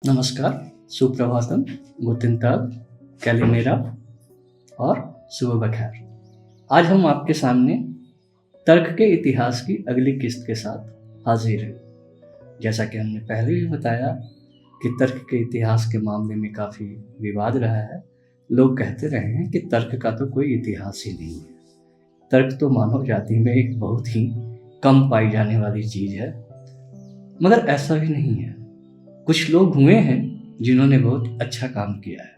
नमस्कार, सुप्रभातम, गुतिन ताग, कैलिमेरा और सुबह बखैर। आज हम आपके सामने तर्क के इतिहास की अगली किस्त के साथ हाजिर हैं। जैसा कि हमने पहले भी बताया कि तर्क के इतिहास के मामले में काफ़ी विवाद रहा है। लोग कहते रहे हैं कि तर्क का तो कोई इतिहास ही नहीं है। तर्क तो मानव जाति में एक बहुत ही कम पाई जाने वाली चीज़ है, मगर ऐसा भी नहीं है। कुछ लोग हुए हैं जिन्होंने बहुत अच्छा काम किया है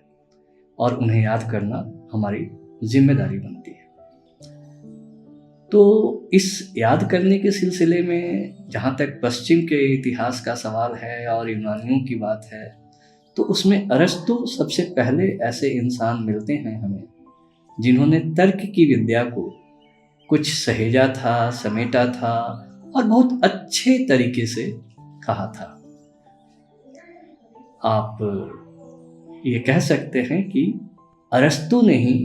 और उन्हें याद करना हमारी जिम्मेदारी बनती है। तो इस याद करने के सिलसिले में जहाँ तक पश्चिम के इतिहास का सवाल है और यूनानियों की बात है, तो उसमें अरस्तु सबसे पहले ऐसे इंसान मिलते हैं हमें जिन्होंने तर्क की विद्या को कुछ सहेजा था, समेटा था और बहुत अच्छे तरीके से कहा था। आप ये कह सकते हैं कि अरस्तु ने ही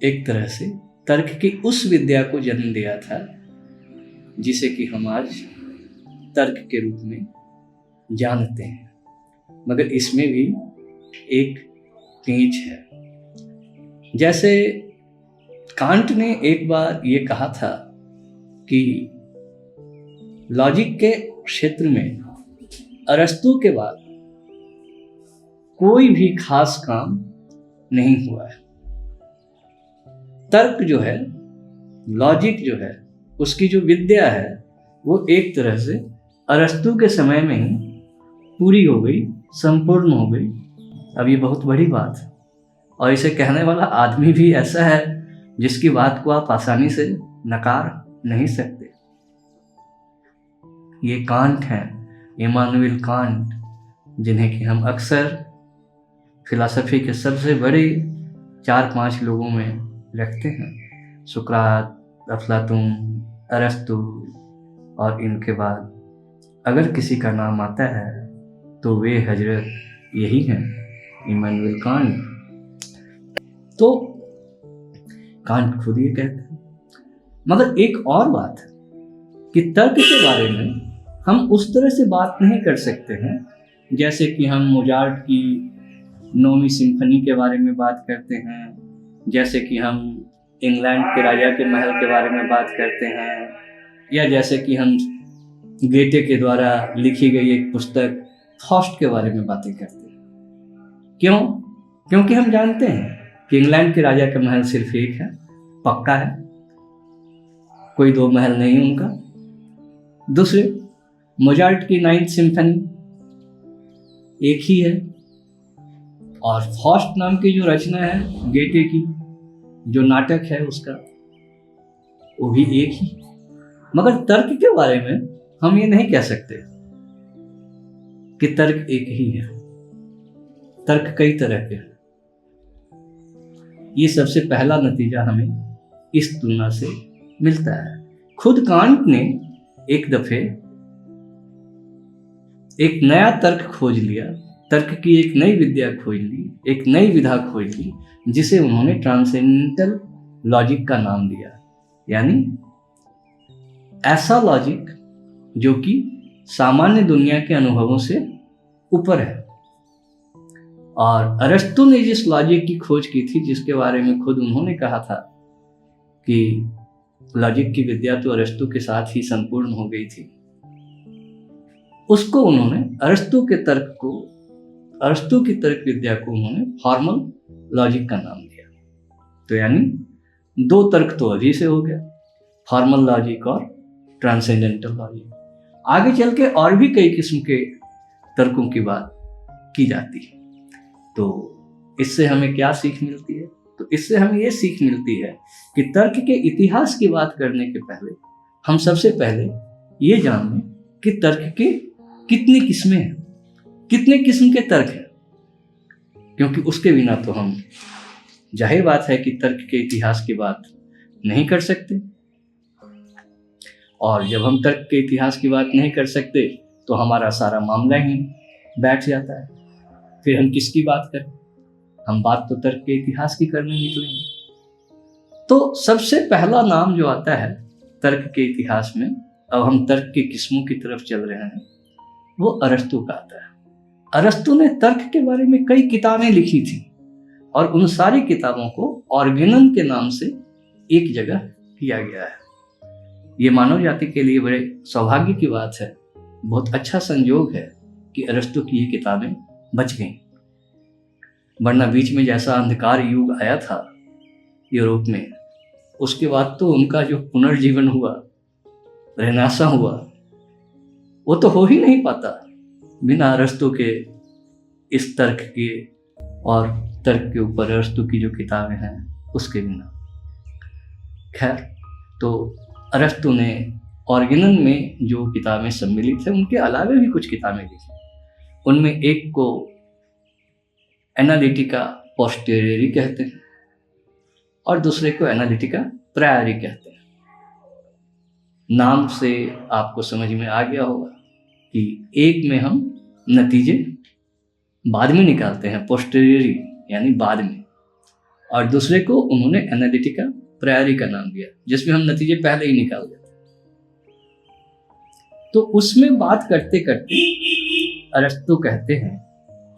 एक तरह से तर्क की उस विद्या को जन्म दिया था जिसे कि हम आज तर्क के रूप में जानते हैं। मगर इसमें भी एक पेंच है। जैसे कांट ने एक बार ये कहा था कि लॉजिक के क्षेत्र में अरस्तु के बाद कोई भी खास काम नहीं हुआ है। तर्क जो है, लॉजिक जो है, उसकी जो विद्या है वो एक तरह से अरस्तु के समय में ही पूरी हो गई, संपूर्ण हो गई। अब ये बहुत बड़ी बात है और इसे कहने वाला आदमी भी ऐसा है जिसकी बात को आप आसानी से नकार नहीं सकते। ये कांट हैं, इमानुएल कांट, जिन्हें कि हम अक्सर फिलॉसफी के सबसे बड़े 4-5 लोगों में रखते हैं। सुकरात, अफलातून, अरस्तु और इनके बाद अगर किसी का नाम आता है तो वे हजरत यही हैं, इमानुएल कांट। तो कांट खुद ये कहते हैं। मगर एक और बात है कि तर्क के बारे में हम उस तरह से बात नहीं कर सकते हैं जैसे कि हम मोजार्ट की 9वीं सिम्फनी के बारे में बात करते हैं, जैसे कि हम इंग्लैंड के राजा के महल के बारे में बात करते हैं, या जैसे कि हम गेटे के द्वारा लिखी गई एक पुस्तक फॉस्ट के बारे में बातें करते हैं। क्यों? क्योंकि हम जानते हैं कि इंग्लैंड के राजा का महल सिर्फ एक है, पक्का है, कोई 2 महल नहीं उनका। दूसरे, मोजार्ट की 9th सिम्फनी एक ही है और फॉस्ट नाम की जो रचना है गेटे की, जो नाटक है उसका, वो भी एक ही। मगर तर्क के बारे में हम ये नहीं कह सकते कि तर्क एक ही है। तर्क कई तरह के हैं। ये सबसे पहला नतीजा हमें इस तुलना से मिलता है। खुद कांट ने एक दफे एक नया तर्क खोज लिया, तर्क की एक नई विद्या खोज ली, एक नई विधा खोज ली, जिसे उन्होंने ट्रांसेंडेंटल लॉजिक का नाम दिया। यानी ऐसा लॉजिक जो कि सामान्य दुनिया के अनुभवों से ऊपर है। और अरस्तु ने जिस लॉजिक की खोज की थी, जिसके बारे में खुद उन्होंने कहा था कि लॉजिक की विद्या तो अरस्तु के साथ ही संपूर्ण हो गई थी, उसको उन्होंने अरस्तु की तर्क विद्या को उन्होंने फॉर्मल लॉजिक का नाम दिया। तो यानी 2 तर्क तो अभी से हो गया, फॉर्मल लॉजिक और ट्रांसेंडेंटल लॉजिक। आगे चल के और भी कई किस्म के तर्कों की बात की जाती है। तो इससे हमें क्या सीख मिलती है? तो इससे हमें ये सीख मिलती है कि तर्क के इतिहास की बात करने के पहले हम सबसे पहले ये जान लें कि तर्क के कितनी किस्में हैं, कितने किस्म के तर्क हैं, क्योंकि उसके बिना तो हम, जाहिर बात है कि तर्क के इतिहास की बात नहीं कर सकते। और जब हम तर्क के इतिहास की बात नहीं कर सकते तो हमारा सारा मामला ही बैठ जाता है। फिर हम किसकी बात करें? हम बात तो तर्क के इतिहास की करने निकलेंगे। तो सबसे पहला नाम जो आता है तर्क के इतिहास में, अब हम तर्क की किस्मों की तरफ चल रहे हैं, वो अरस्तु का आता है। अरस्तु ने तर्क के बारे में कई किताबें लिखी थी और उन सारी किताबों को ऑर्गेनन के नाम से एक जगह किया गया है। ये मानव जाति के लिए बड़े सौभाग्य की बात है, बहुत अच्छा संयोग है कि अरस्तु की ये किताबें बच गईं, वरना बीच में जैसा अंधकार युग आया था यूरोप में, उसके बाद तो उनका जो पुनर्जीवन हुआ, रेनेसां हुआ, वो तो हो ही नहीं पाता बिना अरस्तु के इस तर्क के और तर्क के ऊपर अरस्तु की जो किताबें हैं उसके बिना। खैर, तो अरस्तु ने ऑर्गेनन में जो किताबें सम्मिलित हैं उनके अलावा भी कुछ किताबें लिखी। उनमें एक को एनालिटिका पोस्टेरियरी कहते हैं और दूसरे को एनालिटिका प्रायरी कहते हैं। नाम से आपको समझ में आ गया होगा कि एक में हम नतीजे बाद में निकालते हैं, पोस्टेरियरी यानी बाद में, और दूसरे को उन्होंने एनालिटिका प्रायरी का नाम दिया जिसमें हम नतीजे पहले ही निकाल देते। तो उसमें बात करते करते अरस्तु कहते हैं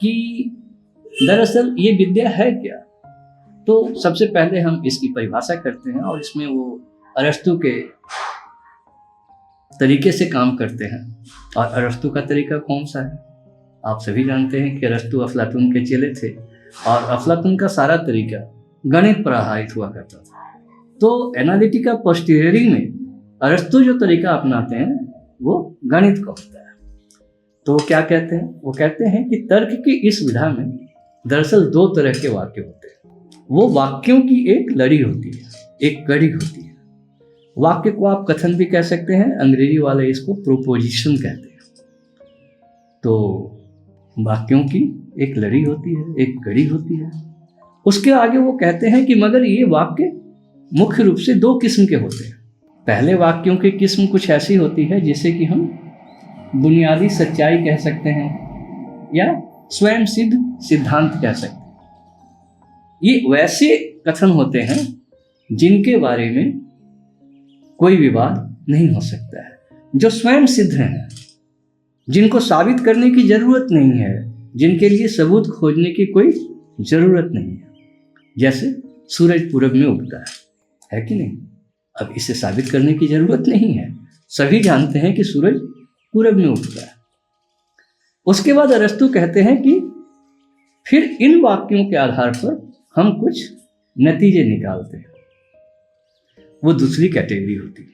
कि दरअसल ये विद्या है क्या। तो सबसे पहले हम इसकी परिभाषा करते हैं और इसमें वो अरस्तु के तरीके से काम करते हैं। और अरस्तु का तरीका कौन सा है? आप सभी जानते हैं कि अरस्तु अफलातून के चेले थे और अफलातून का सारा तरीका गणित पर आधारित हुआ करता था। तो एनालिटिका पोस्टेरियरी में अरस्तु जो तरीका अपनाते हैं वो गणित का होता है। तो क्या कहते हैं? वो कहते हैं कि तर्क की इस विधा में दरअसल दो तरह के वाक्य होते हैं। वो वाक्यों की एक लड़ी होती है, एक कड़ी होती है। वाक्य को आप कथन भी कह सकते हैं, अंग्रेजी वाले इसको प्रोपोजिशन कहते हैं। तो वाक्यों की एक लड़ी होती है, एक कड़ी होती है। उसके आगे वो कहते हैं कि मगर ये वाक्य मुख्य रूप से दो किस्म के होते हैं। पहले वाक्यों की किस्म कुछ ऐसी होती है जिसे कि हम बुनियादी सच्चाई कह सकते हैं या स्वयं सिद्ध सिद्धांत कह सकते हैं। ये वैसे कथन होते हैं जिनके बारे में कोई विवाद नहीं हो सकता है, जो स्वयं सिद्ध हैं, जिनको साबित करने की जरूरत नहीं है, जिनके लिए सबूत खोजने की कोई जरूरत नहीं है। जैसे सूरज पूरब में उगता है कि नहीं? अब इसे साबित करने की जरूरत नहीं है, सभी जानते हैं कि सूरज पूरब में उगता है। उसके बाद अरस्तु कहते हैं कि फिर इन वाक्यों के आधार पर हम कुछ नतीजे निकालते हैं। वो दूसरी कैटेगरी होती है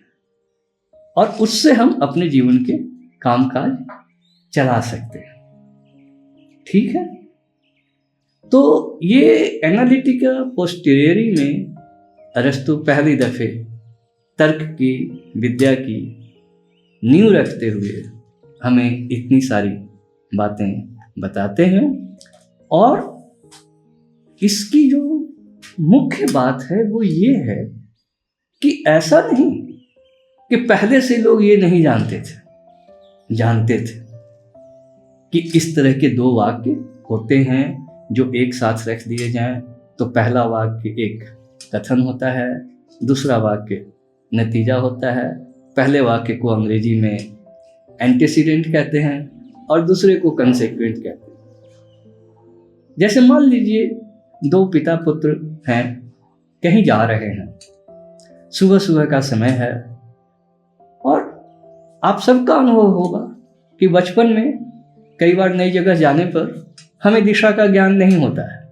और उससे हम अपने जीवन के कामकाज चला सकते हैं। ठीक है? तो ये एनालिटिका पोस्टेरियरी में अरस्तु पहली दफे तर्क की विद्या की नींव रखते हुए हमें इतनी सारी बातें बताते हैं। और इसकी जो मुख्य बात है वो ये है कि ऐसा नहीं कि पहले से लोग ये नहीं जानते थे कि इस तरह के दो वाक्य होते हैं जो एक साथ रख दिए जाएं तो पहला वाक्य एक कथन होता है, दूसरा वाक्य नतीजा होता है। पहले वाक्य को अंग्रेजी में एंटीसीडेंट कहते हैं और दूसरे को कंसेक्वेंट कहते हैं। जैसे मान लीजिए दो पिता पुत्र हैं, कहीं जा रहे हैं, सुबह सुबह का समय है और आप सबका अनुभव होगा कि बचपन में कई बार नई जगह जाने पर हमें दिशा का ज्ञान नहीं होता है।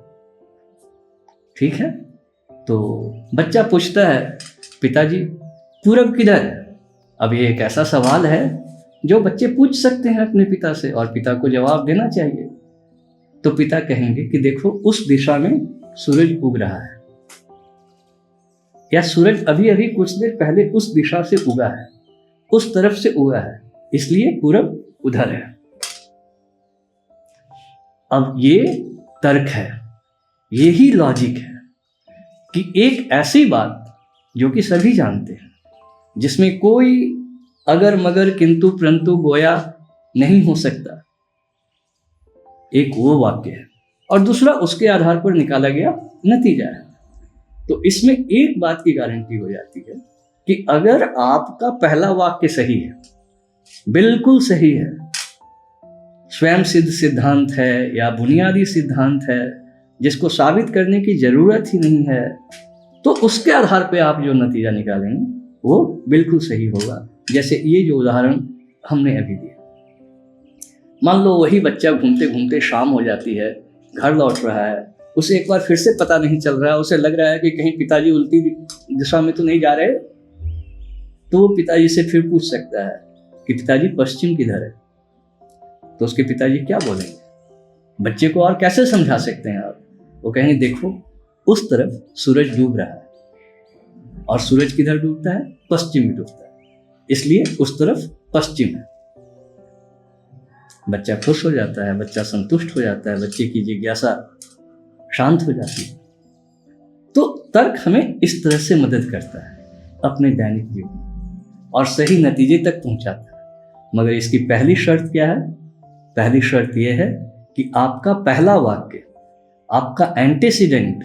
ठीक है? तो बच्चा पूछता है, पिताजी पूरब किधर है? अब ये एक ऐसा सवाल है जो बच्चे पूछ सकते हैं अपने पिता से और पिता को जवाब देना चाहिए। तो पिता कहेंगे कि देखो उस दिशा में सूरज उग रहा है, या सूरज अभी अभी कुछ देर पहले उस दिशा से उगा है, उस तरफ से उगा है, इसलिए पूरब उधर है। अब ये तर्क है, यही लॉजिक है कि एक ऐसी बात जो कि सभी जानते हैं, जिसमें कोई अगर मगर किंतु परंतु गोया नहीं हो सकता, एक वो वाक्य है और दूसरा उसके आधार पर निकाला गया नतीजा है। तो इसमें एक बात की गारंटी हो जाती है कि अगर आपका पहला वाक्य सही है, बिल्कुल सही है, स्वयं सिद्ध सिद्धांत है या बुनियादी सिद्धांत है जिसको साबित करने की ज़रूरत ही नहीं है, तो उसके आधार पे आप जो नतीजा निकालेंगे वो बिल्कुल सही होगा। जैसे ये जो उदाहरण हमने अभी दिया, मान लो वही बच्चा घूमते घूमते शाम हो जाती है, घर लौट रहा है, उसे एक बार फिर से पता नहीं चल रहा है, उसे लग रहा है कि कहीं पिताजी उल्टी दिशा में तो नहीं जा रहे, तो वो पिताजी से फिर पूछ सकता है कि पिताजी पश्चिम किधर है। तो उसके पिताजी क्या बोलेंगे? बच्चे को और कैसे समझा सकते हैं आप? वो कहेंगे देखो उस तरफ सूरज डूब रहा है और सूरज किधर डूबता है? पश्चिम में डूबता है, इसलिए उस तरफ पश्चिम है। बच्चा खुश हो जाता है, बच्चा संतुष्ट हो जाता है, बच्चे की जिज्ञासा शांत हो जाती है। तो तर्क हमें इस तरह से मदद करता है अपने दैनिक जीवन और सही नतीजे तक पहुंचाता है। मगर इसकी पहली शर्त क्या है? पहली शर्त यह है कि आपका पहला वाक्य, आपका एंटीसीडेंट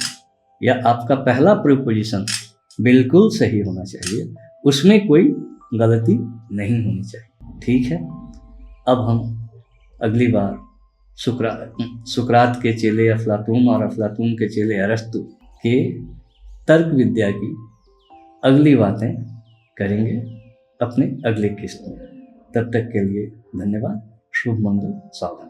या आपका पहला प्रीपोजिशन बिल्कुल सही होना चाहिए, उसमें कोई गलती नहीं होनी चाहिए। ठीक है, अब हम अगली बार सुकरात के चेले अफलातून और अफलातून के चेले अरस्तु के तर्क विद्या की अगली बातें करेंगे अपने अगले किस्त में। तब तक के लिए धन्यवाद। शुभ मंगल, सावधान।